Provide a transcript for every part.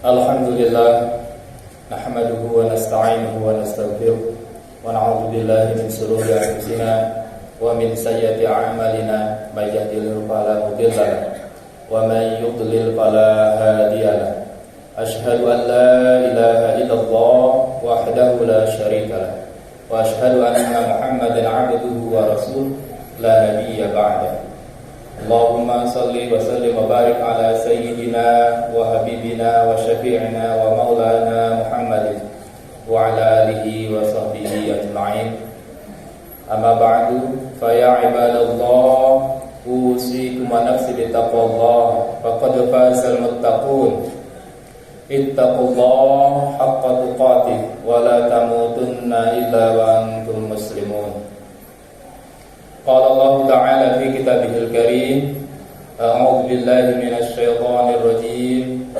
Alhamdulillah, nahmaduhu wa nasta'inuhu wa nastaghfiruh wa na'udzu billahi min shururi anfusina wa min sayyiati a'malina, may yahdihillahu fala mudilla lahu wa may yudlil fala hadiya lahu. Asyhadu an la ilaha illallah wahdahu la syarika lahu wa asyhadu anna Muhammadan 'abduhu wa rasuluhu la nabiyya ba'dahu. Allahumma salli wa sallim wa barik ala sayyidina wa habibina wa syafi'ina wa maulana Muhammadin wa ala alihi wa sahbihi ajma'in. Amma ba'du, fa ya ibadallah, usikum wa nafsi bittaqwallah, faqad fazal muttaqun. Ittaqullaha haqqa tuqatih wa la tamutunna illa wa antum muslimun. Qala Allah Ta'ala fi kitabihil karim, a'udzu billahi minasy syaithanir rajim.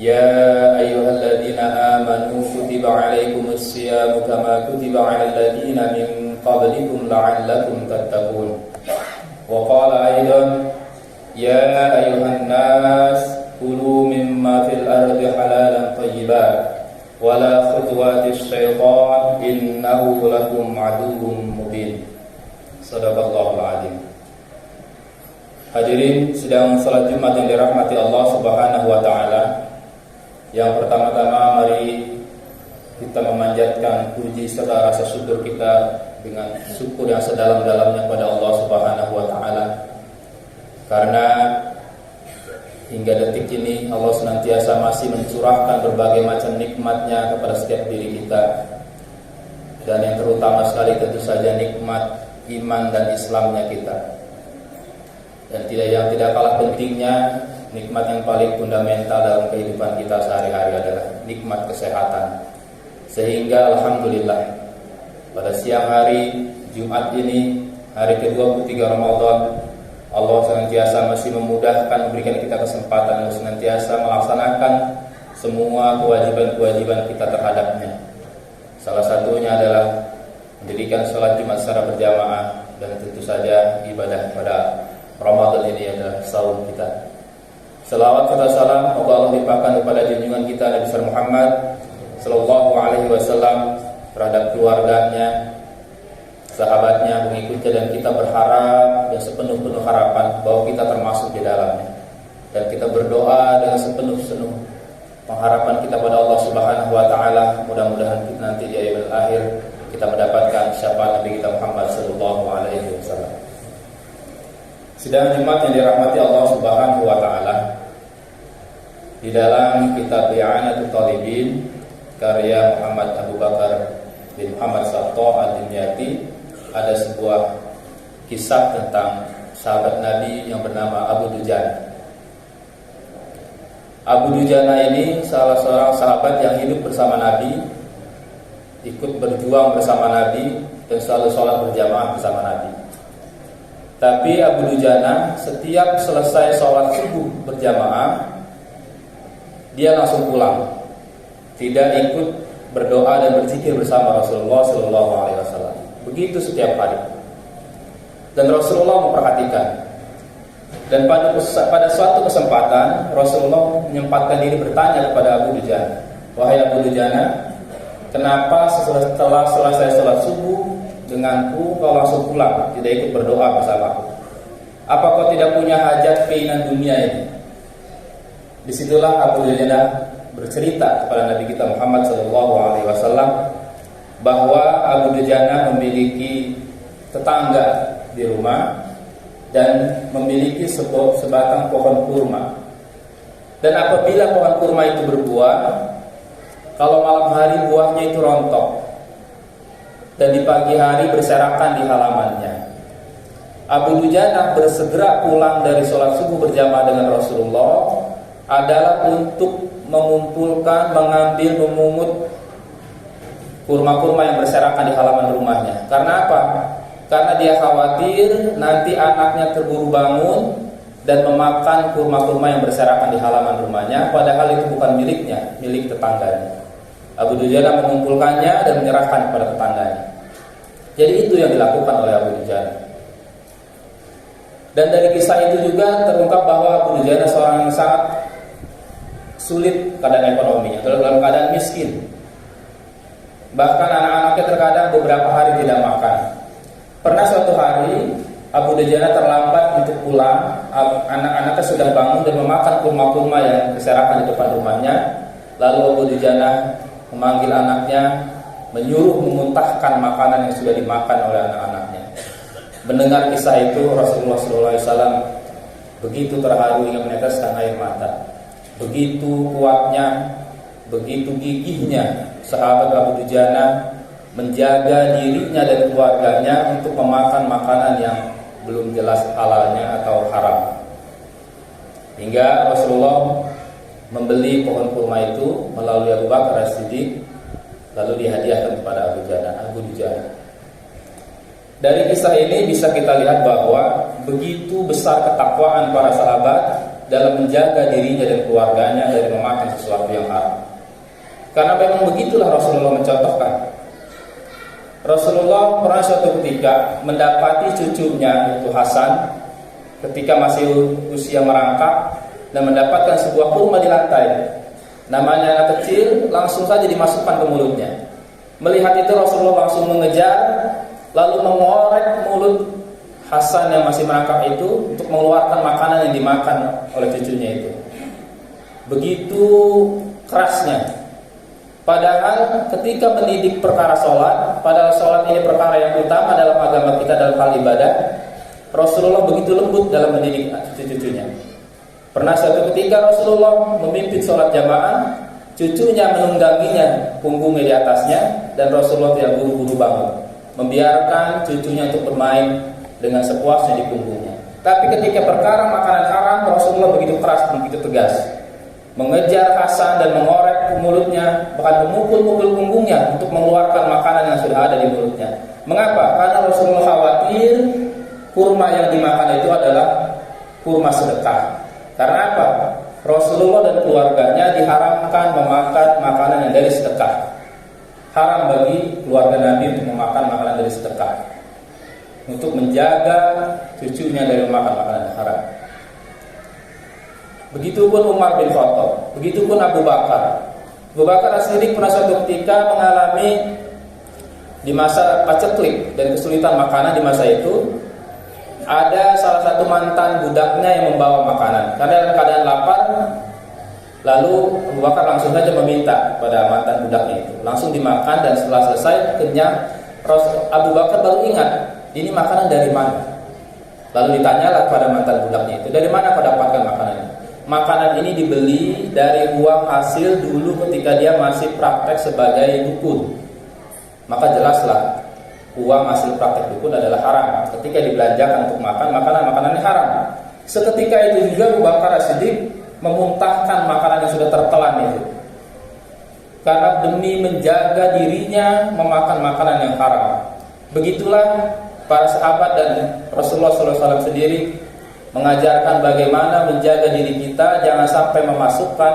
Ya ayyuhalladzina amanu kutiba 'alaikumus syiyamu kama kutiba 'alal ladzina min qablikum la'allakum tattaqun. Wa qala aidan, ya ayyuhan nas kulu mimma fil ardi halalan thayyiban wa la khutuwatis syaitan innahu lakum 'aduwwum mubin. Sadaqallahul adzim. Hadirin sidang salat Jumat yang dirahmati Allah Subhanahu wa taala. Yang pertama-tama mari kita memanjatkan puji serta rasa syukur kita dengan syukur yang sedalam-dalamnya kepada Allah Subhanahu wa taala. Karena hingga detik ini Allah senantiasa masih mencurahkan berbagai macam nikmat-Nya kepada setiap diri kita. Dan yang terutama sekali tentu saja nikmat iman dan Islamnya kita. Dan yang tidak kalah pentingnya, nikmat yang paling fundamental dalam kehidupan kita sehari-hari adalah nikmat kesehatan. Sehingga alhamdulillah pada siang hari Jumat ini, hari ke-23 Ramadan, Allah senantiasa masih memudahkan, memberikan kita kesempatan untuk senantiasa melaksanakan semua kewajiban-kewajiban kita terhadapnya. Salah satunya adalah mendirikan sholat Jumat secara berjamaah, dan tentu saja ibadah pada Ramadan ini adalah saum kita. Selawat serta salam Allah limpahkan kepada junjungan kita Nabi besar Muhammad sallallahu alaihi wasallam, terhadap keluarganya, sahabatnya, pengikutnya, dan kita berharap dan sepenuh-penuh harapan bahwa kita termasuk di dalamnya. Dan kita berdoa dengan sepenuh-penuh pengharapan kita pada Allah Subhanahu wa taala, mudah-mudahan kita nanti di akhir akhir kita mendapatkan syafaat Nabi kita Muhammad sallallahu alaihi wasallam. Sidang Jumat yang dirahmati Allah Subhanahu wa taala, di dalam kitab I'anatul Talibin karya Muhammad Abu Bakar bin Muhammad Sabto Ad-Dimyati, ada sebuah kisah tentang sahabat Nabi yang bernama Abu Dujana. Abu Dujana ini salah seorang sahabat yang hidup bersama Nabi, ikut berjuang bersama Nabi, dan selalu sholat berjamaah bersama Nabi. Tapi Abu Dujana setiap selesai sholat subuh berjamaah, dia langsung pulang, tidak ikut berdoa dan berzikir bersama Rasulullah SAW. Begitu setiap hari. Dan Rasulullah memperhatikan. Dan pada suatu kesempatan Rasulullah menyempatkan diri bertanya kepada Abu Dujana, wahai Abu Dujana, kenapa setelah selesai sholat subuh denganku kau langsung pulang, tidak ikut berdoa bersamaku? Apa kau tidak punya hajat keinginan dunia ini? Disitulah Abu Dujana bercerita kepada Nabi kita Muhammad SAW bahwa Abu Dujana memiliki tetangga di rumah dan memiliki sebatang pohon kurma. Dan apabila pohon kurma itu berbuah, kalau malam hari buahnya itu rontok, dan di pagi hari berserakan di halamannya. Abu Dujana bersegera pulang dari sholat subuh berjamaah dengan Rasulullah adalah untuk mengumpulkan, mengambil, memungut kurma-kurma yang berserakan di halaman rumahnya. Karena apa? Karena dia khawatir nanti anaknya terburu bangun dan memakan kurma-kurma yang berserakan di halaman rumahnya, padahal itu bukan miliknya, milik tetangganya. Abu Dujana mengumpulkannya dan menyerahkan kepada tetangganya. Jadi itu yang dilakukan oleh Abu Dujana. Dan dari kisah itu juga terungkap bahwa Abu Dujana seorang yang sangat sulit keadaan ekonominya, dalam keadaan miskin. Bahkan anak-anaknya terkadang beberapa hari tidak makan. Pernah suatu hari Abu Dujana terlambat untuk pulang. Anak-anaknya sudah bangun dan memakan kurma-kurma yang berserakan di depan rumahnya. Lalu Abu Dujana memanggil anaknya, menyuruh memuntahkan makanan yang sudah dimakan oleh anak-anaknya. Mendengar kisah itu, Rasulullah SAW begitu terharu hingga meneteskan air mata. Begitu kuatnya, begitu gigihnya sahabat Abu Dujana menjaga dirinya dan keluarganya untuk memakan makanan yang belum jelas halalnya atau haram. Hingga Rasulullah membeli pohon kurma itu melalui Abu Bakar As-Siddiq, lalu dihadiahkan kepada Abu Dujana. Dari kisah ini bisa kita lihat bahwa begitu besar ketakwaan para sahabat dalam menjaga dirinya dan keluarganya dari memakan sesuatu yang haram. Karena memang begitulah Rasulullah mencontohkan. Rasulullah pernah suatu ketika mendapati cucunya itu Hasan ketika masih usia merangkak dan mendapatkan sebuah kurma di lantai. Namanya anak kecil, langsung saja dimasukkan ke mulutnya. Melihat itu Rasulullah langsung mengejar, lalu mengorek mulut Hasan yang masih merangkak itu untuk mengeluarkan makanan yang dimakan oleh cucunya itu. Begitu kerasnya. Padahal ketika mendidik perkara sholat, padahal sholat ini perkara yang utama dalam agama kita dalam hal ibadah, Rasulullah begitu lembut dalam mendidik cucu-cucunya. Pernah suatu ketika Rasulullah memimpin sholat jamaah, cucunya menungganginya punggungnya di atasnya, dan Rasulullah tidak buru-buru bangun, membiarkan cucunya untuk bermain dengan sepuasnya di punggungnya. Tapi ketika perkara makanan haram, Rasulullah begitu keras, begitu tegas, mengejar Hasan dan mengorek mulutnya, bahkan memukul-mukul punggungnya untuk mengeluarkan makanan yang sudah ada di mulutnya. Mengapa? Karena Rasulullah khawatir kurma yang dimakan itu adalah kurma sedekah. Karena apa? Rasulullah dan keluarganya diharamkan memakan makanan yang dari sedekah. Haram bagi keluarga Nabi untuk memakan makanan dari sedekah, untuk menjaga cucunya dari memakan makanan yang haram. Begitupun Umar bin Khattab, begitupun Abu Bakar. Abu Bakar As-Siddiq pernah suatu ketika mengalami di masa paceklik dan kesulitan makanan di masa itu. Ada salah satu mantan budaknya yang membawa makanan. Karena dalam keadaan lapar, lalu Abu Bakar langsung saja meminta pada mantan budaknya itu. Langsung dimakan dan setelah selesai kenyang, Abu Bakar baru ingat, ini makanan dari mana? Lalu ditanyalah kepada mantan budaknya itu, dari mana kau dapatkan makanan ini? Makanan ini dibeli dari uang hasil dulu ketika dia masih praktek sebagai dukun. Maka jelaslah uang hasil praktek dukun adalah haram. Ketika dibelanjakan untuk makan, makanan-makanan ini haram. Seketika itu juga Abu Bakar As-Siddiq memuntahkan makanan yang sudah tertelan itu, karena demi menjaga dirinya memakan makanan yang haram. Begitulah para sahabat dan Rasulullah SAW sendiri mengajarkan bagaimana menjaga diri kita jangan sampai memasukkan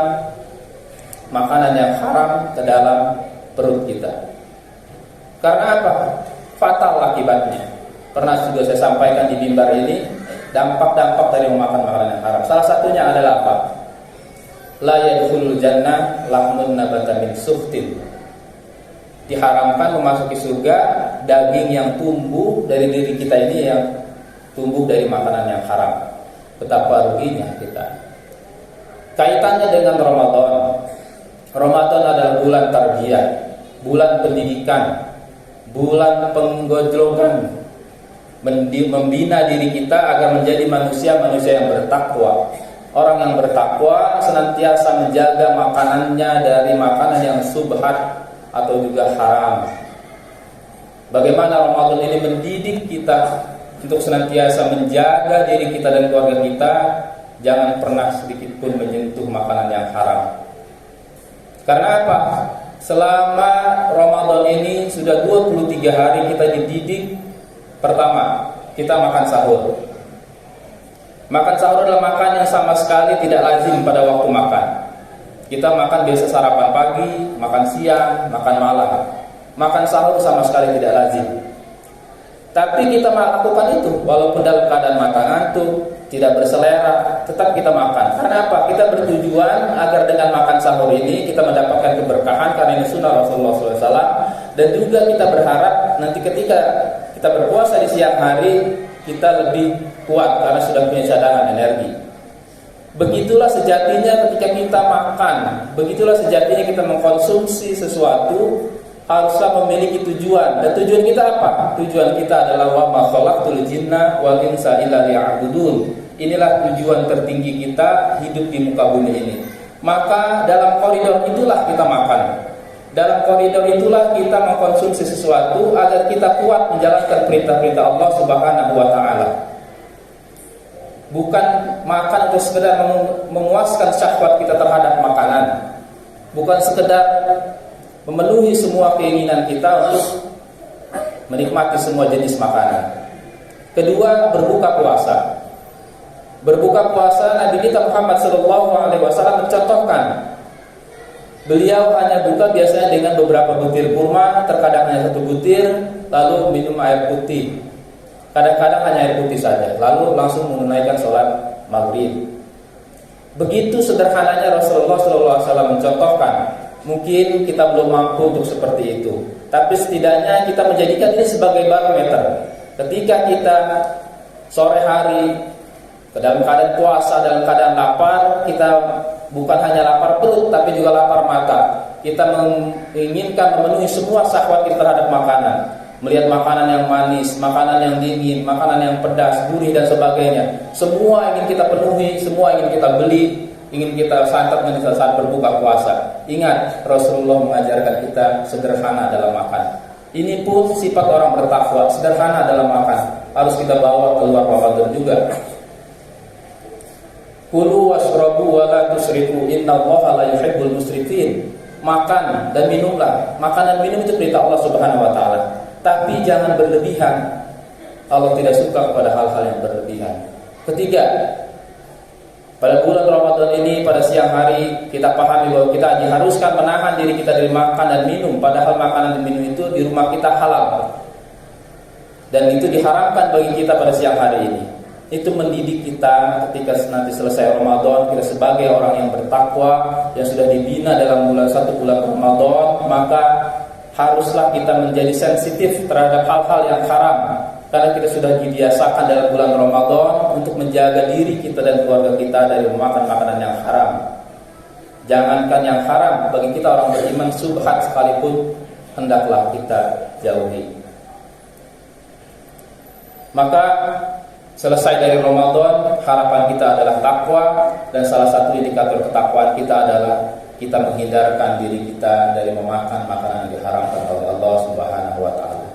makanan yang haram ke dalam perut kita. Karena apa? Fatal akibatnya. Pernah juga saya sampaikan di mimbar ini, dampak-dampak dari memakan makanan yang haram. Salah satunya adalah apa? La yadkhulul jannah lahmun nabata min suhtin. Diharamkan memasuki surga daging yang tumbuh dari diri kita ini yang tumbuh dari makanan yang haram. Betapa ruginya kita. Kaitannya dengan Ramadan. Ramadan adalah bulan tarbiyah, bulan pendidikan, bulan penggojlokan, membina diri kita agar menjadi manusia-manusia yang bertakwa. Orang yang bertakwa senantiasa menjaga makanannya dari makanan yang subhat atau juga haram. Bagaimana Ramadan ini mendidik kita untuk senantiasa menjaga diri kita dan keluarga kita, jangan pernah sedikit pun menyentuh makanan yang haram. Karena apa? Selama Ramadan ini sudah 23 hari kita dididik. Pertama, kita makan sahur. Makan sahur adalah makan yang sama sekali tidak lazim pada waktu makan. Kita makan biasa sarapan pagi, makan siang, makan malam. Makan sahur sama sekali tidak lazim. Tapi kita melakukan itu walaupun dalam keadaan mata ngantuk, tidak berselera, tetap kita makan. Karena apa? Kita bertujuan agar dengan makan sahur ini kita mendapatkan keberkahan, karena ini sunnah Rasulullah SAW. Dan juga kita berharap nanti ketika kita berpuasa di siang hari, kita lebih kuat karena sudah punya cadangan energi. Begitulah sejatinya ketika kita makan, begitulah sejatinya kita mengkonsumsi sesuatu, haruslah memiliki tujuan. Dan tujuan kita apa? Tujuan kita adalah wa ma khalaqtul jinna wal insa illa liya'budun. Inilah tujuan tertinggi kita hidup di muka bumi ini. Maka dalam koridor itulah kita makan. Dalam koridor itulah kita mengkonsumsi sesuatu agar kita kuat menjalankan perintah-perintah Allah Subhanahu wa taala. Bukan makan untuk sekedar memuaskan syahwat kita terhadap makanan. Bukan sekedar memenuhi semua keinginan kita untuk menikmati semua jenis makanan. Kedua, berbuka puasa. Berbuka puasa, Nabi kita Muhammad SAW mencontohkan. Beliau hanya buka biasanya dengan beberapa butir kurma, terkadang hanya 1 butir, lalu minum air putih. Kadang-kadang hanya air putih saja, lalu langsung menunaikan sholat maghrib. Begitu sederhananya Rasulullah SAW mencontohkan. Mungkin kita belum mampu untuk seperti itu, tapi setidaknya kita menjadikan ini sebagai barometer. Ketika kita sore hari dalam keadaan puasa, dalam keadaan lapar, kita bukan hanya lapar perut, tapi juga lapar mata. Kita menginginkan memenuhi semua syahwat kita terhadap makanan. Melihat makanan yang manis, makanan yang dingin, makanan yang pedas, gurih dan sebagainya. Semua ingin kita penuhi, semua ingin kita beli, ingin kita santap di saat berbuka puasa. Ingat, Rasulullah mengajarkan kita sederhana dalam makan. Ini pun sifat orang bertakwa, sederhana dalam makan. Harus kita bawa keluar Ramadan juga. Kulu washrabu wa la tusrifu innallaha la yuhibbul musrifin. Makan dan minumlah. Makan dan minum itu perintah Allah Subhanahu wa taala. Tapi jangan berlebihan. Allah tidak suka kepada hal-hal yang berlebihan. Ketiga, pada bulan Ramadan ini, pada siang hari, kita pahami bahwa kita diharuskan menahan diri kita dari makan dan minum. Padahal makanan dan minum itu di rumah kita halal. Dan itu diharamkan bagi kita pada siang hari ini. Itu mendidik kita ketika nanti selesai Ramadan, kita sebagai orang yang bertakwa, yang sudah dibina dalam satu bulan Ramadan, maka haruslah kita menjadi sensitif terhadap hal-hal yang haram. Karena kita sudah dibiasakan dalam bulan Ramadan untuk menjaga diri kita dan keluarga kita dari memakan makanan yang haram. Jangankan yang haram, bagi kita orang beriman subhat sekalipun hendaklah kita jauhi. Maka selesai dari Ramadan, harapan kita adalah takwa, dan salah satu indikator ketakwaan kita adalah kita menghindarkan diri kita dari memakan makanan yang diharamkan oleh Allah Subhanahu wa taala.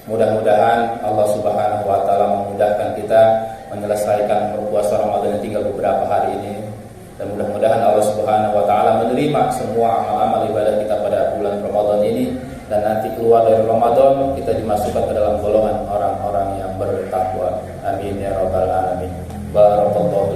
Mudah-mudahan Allah Subhanahu wa taala memudahkan kita menyelesaikan berpuasa Ramadan yang tinggal beberapa hari ini, dan mudah-mudahan Allah Subhanahu wa taala menerima semua amal-amal ibadah kita pada bulan Ramadan ini, dan nanti keluar dari Ramadan kita dimasukkan ke dalam golongan orang-orang yang bertakwa. Amin ya rabbal alamin. Barakallahu